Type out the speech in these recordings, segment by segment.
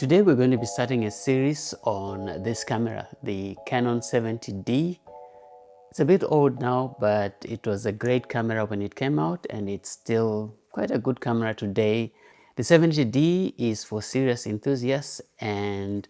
Today we're going to be starting a series on this camera, the Canon 70D. It's a bit old now, but it was a great camera when it came out and it's still quite a good camera today. The 70D is for serious enthusiasts and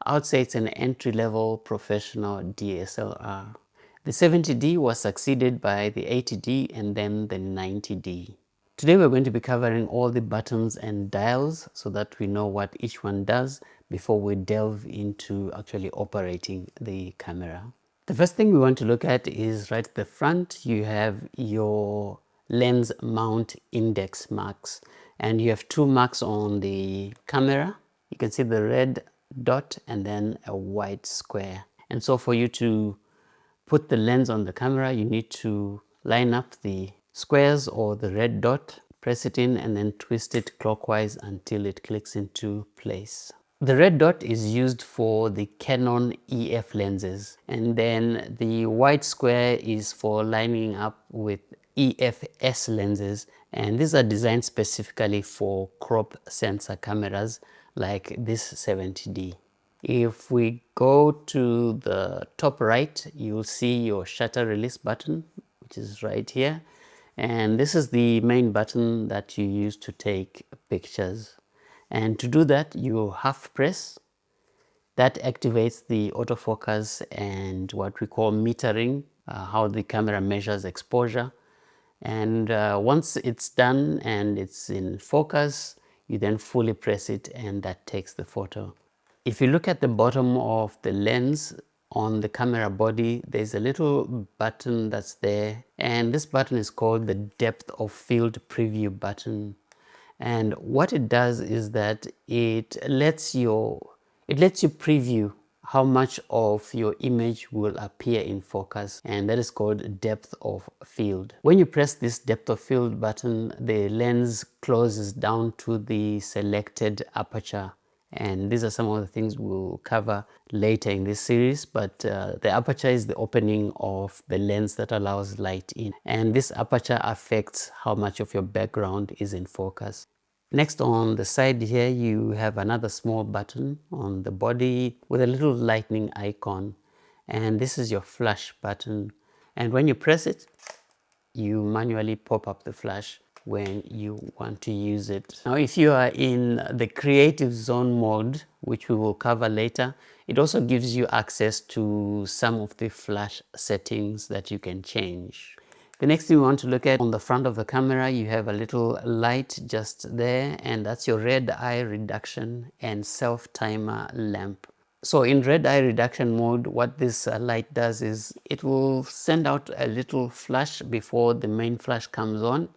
I would say it's an entry-level professional DSLR. The 70D was succeeded by the 80D and then the 90D. Today we're going to be covering all the buttons and dials so that we know what each one does before we delve into actually operating the camera. The first thing we want to look at is right at the front. You have your lens mount index marks and you have two marks on the camera. You can see the red dot and then a white square. And so for you to put the lens on the camera, you need to line up the squares or the red dot, press it in and then twist it clockwise until it clicks into place. The red dot is used for the Canon EF lenses, and then the white square is for lining up with EFS lenses, and these are designed specifically for crop sensor cameras like this 70D. If we go to the top right, you'll see your shutter release button, which is right here. And this is the main button that you use to take pictures. And to do that, you half press. That activates the autofocus and what we call metering, how the camera measures exposure. And once it's done and it's in focus, you then fully press it and that takes the photo. If you look at the bottom of the lens on the camera body, there's a little button that's there, and this button is called the depth of field preview button. And what it does is that it lets you preview how much of your image will appear in focus, and that is called depth of field. When you press this depth of field button, the lens closes down to the selected aperture. And these are some of the things we'll cover later in this series, but the aperture is the opening of the lens that allows light in. And this aperture affects how much of your background is in focus. Next, on the side here, you have another small button on the body with a little lightning icon. And this is your flash button. And when you press it, you manually pop up the flash when you want to use it. Now, if you are in the creative zone mode, which we will cover later, it also gives you access to some of the flash settings that you can change. The next thing we want to look at, on the front of the camera, you have a little light just there, and that's your red eye reduction and self-timer lamp. So in red eye reduction mode, what this light does is it will send out a little flash before the main flash comes on,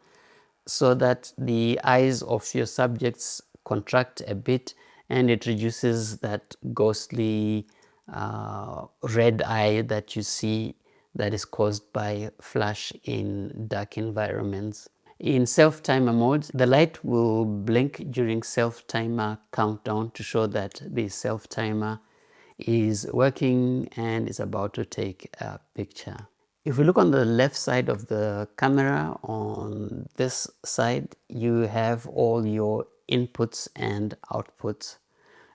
so that the eyes of your subjects contract a bit and it reduces that ghostly red eye that you see that is caused by flash in dark environments. In self-timer mode, the light will blink during self-timer countdown to show that the self-timer is working and is about to take a picture. If we look on the left side of the camera, on this side, you have all your inputs and outputs.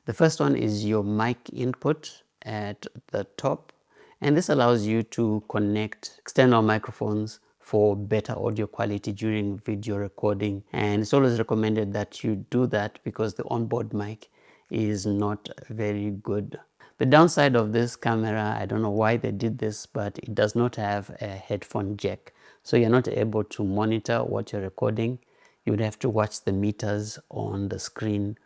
The first one is your mic input at the top, and this allows you to connect external microphones for better audio quality during video recording. And it's always recommended that you do that because the onboard mic is not very good. The downside of this camera, I don't know why they did this, but it does not have a headphone jack. So you're not able to monitor what you're recording. You would have to watch the meters on the screen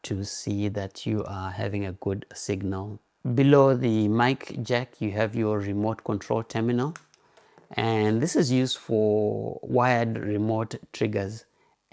to see that you are having a good signal. Below the mic jack, you have your remote control terminal. And this is used for wired remote triggers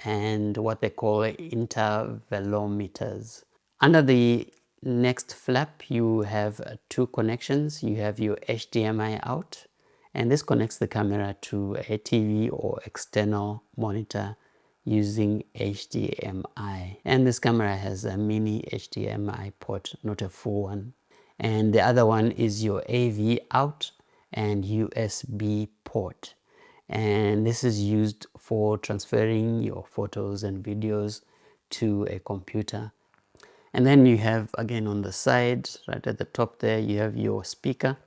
and what they call intervalometers. Under the next flap, you have two connections. You have your HDMI out, and this connects the camera to a TV or external monitor using HDMI. And this camera has a mini HDMI port, not a full one. And the other one is your AV out and USB port. And this is used for transferring your photos and videos to a computer. And then you have, again, on the side, right at the top there, you have your speaker.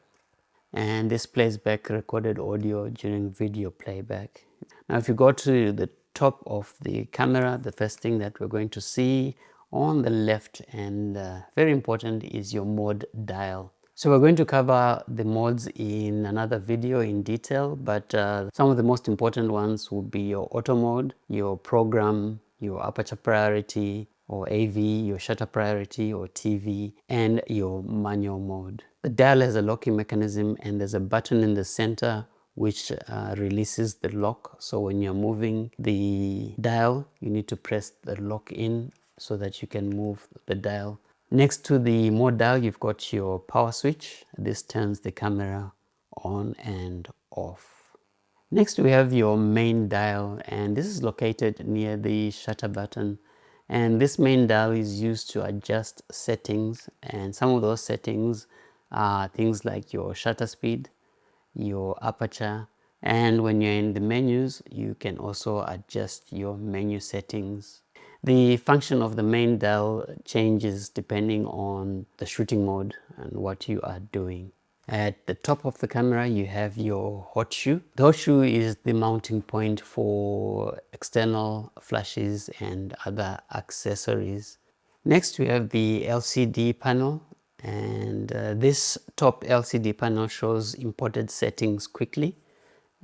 And this plays back recorded audio during video playback. Now, if you go to the top of the camera, the first thing that we're going to see on the left, and very important, is your mode dial. So we're going to cover the modes in another video in detail, but some of the most important ones would be your auto mode, your program, your aperture priority or AV, your shutter priority or TV, and your manual mode. The dial has a locking mechanism, and there's a button in the center which releases the lock. So when you're moving the dial, you need to press the lock in so that you can move the dial. Next to the mode dial, you've got your power switch. This turns the camera on and off. Next, we have your main dial, and this is located near the shutter button. And this main dial is used to adjust settings, and some of those settings are things like your shutter speed, your aperture, and when you're in the menus, you can also adjust your menu settings. The function of the main dial changes depending on the shooting mode and what you are doing. At the top of the camera, you have your hot shoe. The hot shoe is the mounting point for external flashes and other accessories. Next, we have the LCD panel, and this top LCD panel shows imported settings quickly.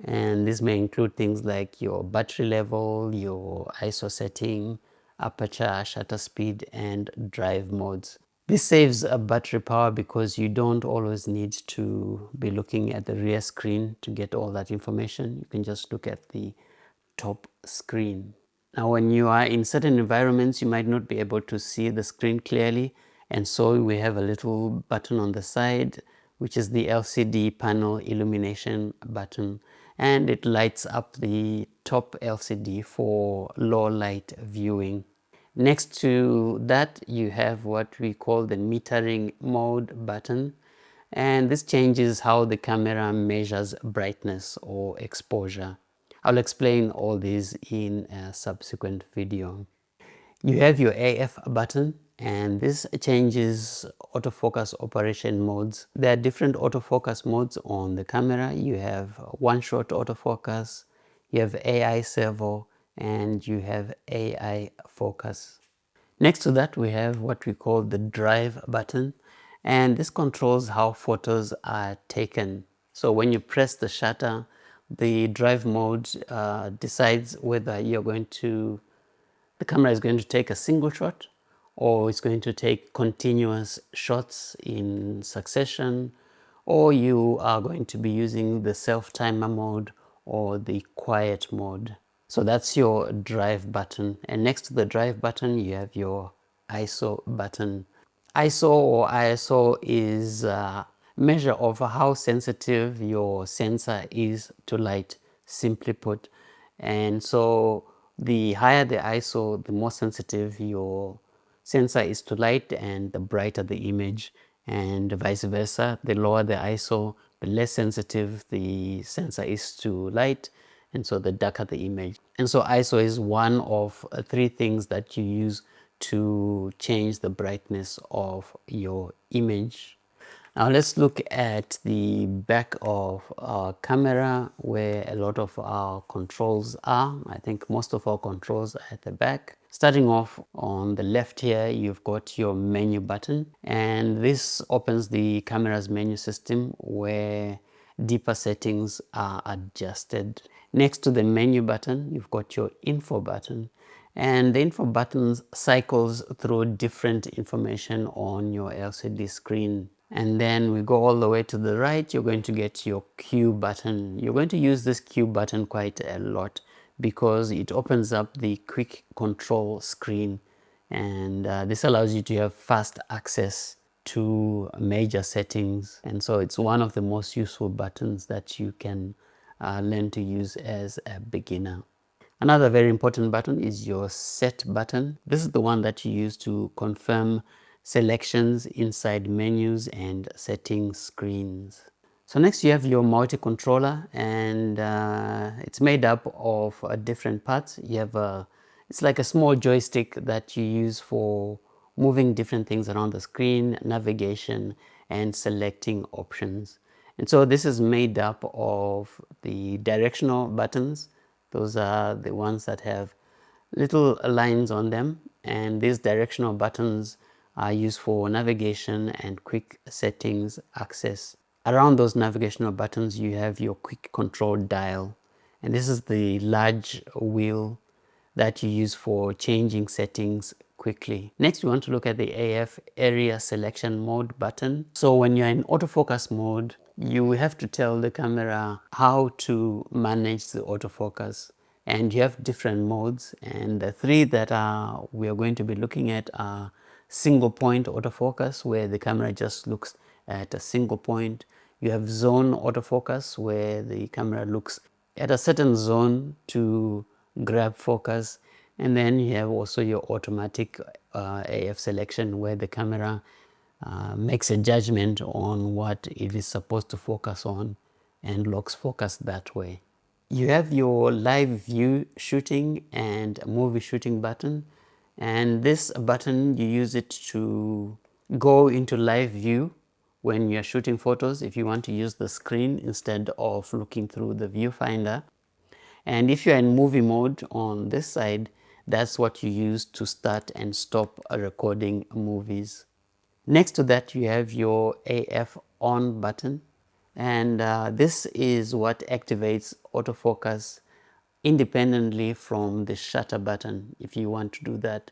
And this may include things like your battery level, your ISO setting, aperture, shutter speed, and drive modes. This saves battery power because you don't always need to be looking at the rear screen to get all that information. You can just look at the top screen. Now, when you are in certain environments, you might not be able to see the screen clearly, and so we have a little button on the side, which is the LCD panel illumination button, and it lights up the top LCD for low light viewing. Next to that, you have what we call the metering mode button, and this changes how the camera measures brightness or exposure. I'll explain all these in a subsequent video. You have your AF button, and this changes autofocus operation modes. There are different autofocus modes on the camera. You have one-shot autofocus, you have AI servo, and you have AI focus. Next to that, we have what we call the drive button, and this controls how photos are taken. So when you press the shutter, the drive mode decides whether the camera is going to take a single shot, or it's going to take continuous shots in succession, or you are going to be using the self-timer mode or the quiet mode. So that's your drive button. And next to the drive button, you have your ISO button. ISO or ISO is a measure of how sensitive your sensor is to light, simply put. And so the higher the ISO, the more sensitive your sensor is to light and the brighter the image, and vice versa. The lower the ISO, the less sensitive the sensor is to light, and so the darker the image. And so ISO is one of three things that you use to change the brightness of your image. Now let's look at the back of our camera where a lot of our controls are. I think most of our controls are at the back. Starting off on the left here, you've got your menu button, and this opens the camera's menu system where deeper settings are adjusted. Next to the menu button, you've got your info button, and the info button cycles through different information on your LCD screen. And then we go all the way to the right, you're going to get your Q button. You're going to use this Q button quite a lot because it opens up the quick control screen, and this allows you to have fast access to major settings, and so it's one of the most useful buttons that you can learn to use as a beginner. Another very important button is your set button. This is the one that you use to confirm selections inside menus and setting screens. So next you have your multi-controller, and it's made up of different parts. You have it's like a small joystick that you use for moving different things around the screen, navigation, and selecting options. And so this is made up of the directional buttons. Those are the ones that have little lines on them, and these directional buttons are used for navigation and quick settings access. Around those navigational buttons you have your quick control dial, and this is the large wheel that you use for changing settings quickly. Next, we want to look at the AF area selection mode button. So when you're in autofocus mode, you have to tell the camera how to manage the autofocus, and you have different modes, and the three that we are going to be looking at are single point autofocus, where the camera just looks at a single point. You have zone autofocus, where the camera looks at a certain zone to grab focus, and then you have also your automatic AF selection, where the camera makes a judgment on what it is supposed to focus on and locks focus that way. You have your live view shooting and movie shooting button, and this button you use it to go into live view when you're shooting photos if you want to use the screen instead of looking through the viewfinder. And if you're in movie mode on this side, that's what you use to start and stop recording movies. Next to that, you have your AF on button, and this is what activates autofocus independently from the shutter button if you want to do that.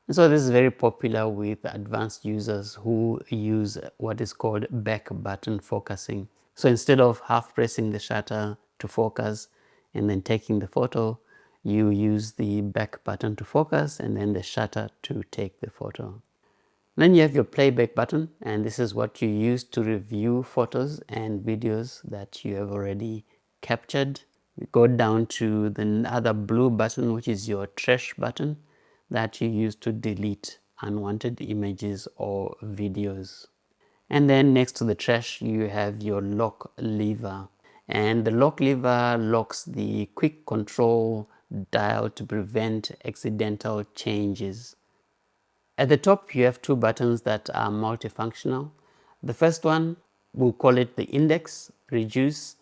And so this is very popular with advanced users who use what is called back button focusing. So instead of half pressing the shutter to focus and then taking the photo, you use the back button to focus and then the shutter to take the photo. Then you have your playback button, and this is what you use to review photos and videos that you have already captured. We go down to the other blue button, which is your trash button, that you use to delete unwanted images or videos. And then next to the trash, you have your lock lever. And the lock lever locks the quick control dial to prevent accidental changes. At the top, you have two buttons that are multifunctional. The first one, we'll call it the index, reduce,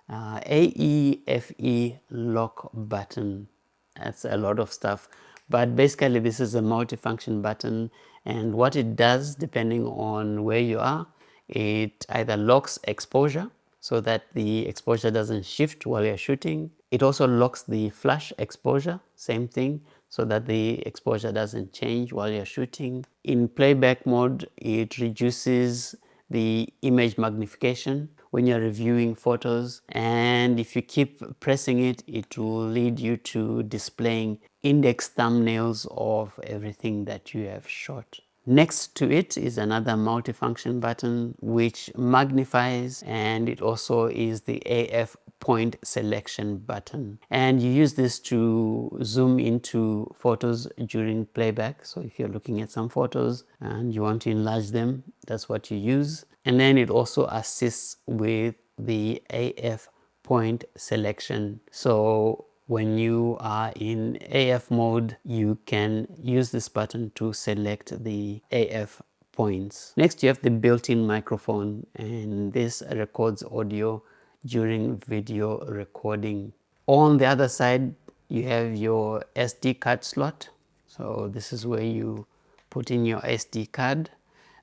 AEFE lock button. That's a lot of stuff, but basically this is a multifunction button, and what it does, depending on where you are, it either locks exposure so that the exposure doesn't shift while you're shooting. It also locks the flash exposure, same thing, so that the exposure doesn't change while you're shooting. In playback mode, it reduces the image magnification when you're reviewing photos, and if you keep pressing it, it will lead you to displaying index thumbnails of everything that you have shot. Next to it is another multifunction button which magnifies, and it also is the AF point selection button, and you use this to zoom into photos during playback. So if you're looking at some photos and you want to enlarge them, that's what you use. And then it also assists with the AF point selection. So when you are in AF mode, you can use this button to select the AF points. Next, you have the built-in microphone, and this records audio during video recording. On the other side, you have your SD card slot. So this is where you put in your SD card.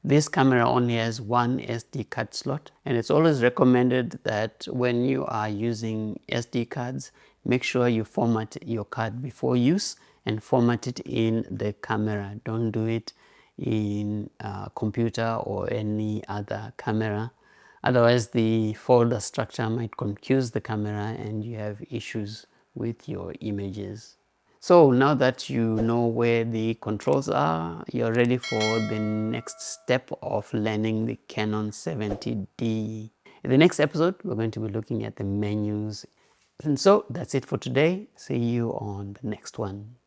This camera only has one SD card slot, and it's always recommended that when you are using SD cards, make sure you format your card before use and format it in the camera. Don't do it in a computer or any other camera. Otherwise, the folder structure might confuse the camera and you have issues with your images. So now that you know where the controls are, you're ready for the next step of learning the Canon 70D. In the next episode, we're going to be looking at the menus. And so that's it for today. See you on the next one.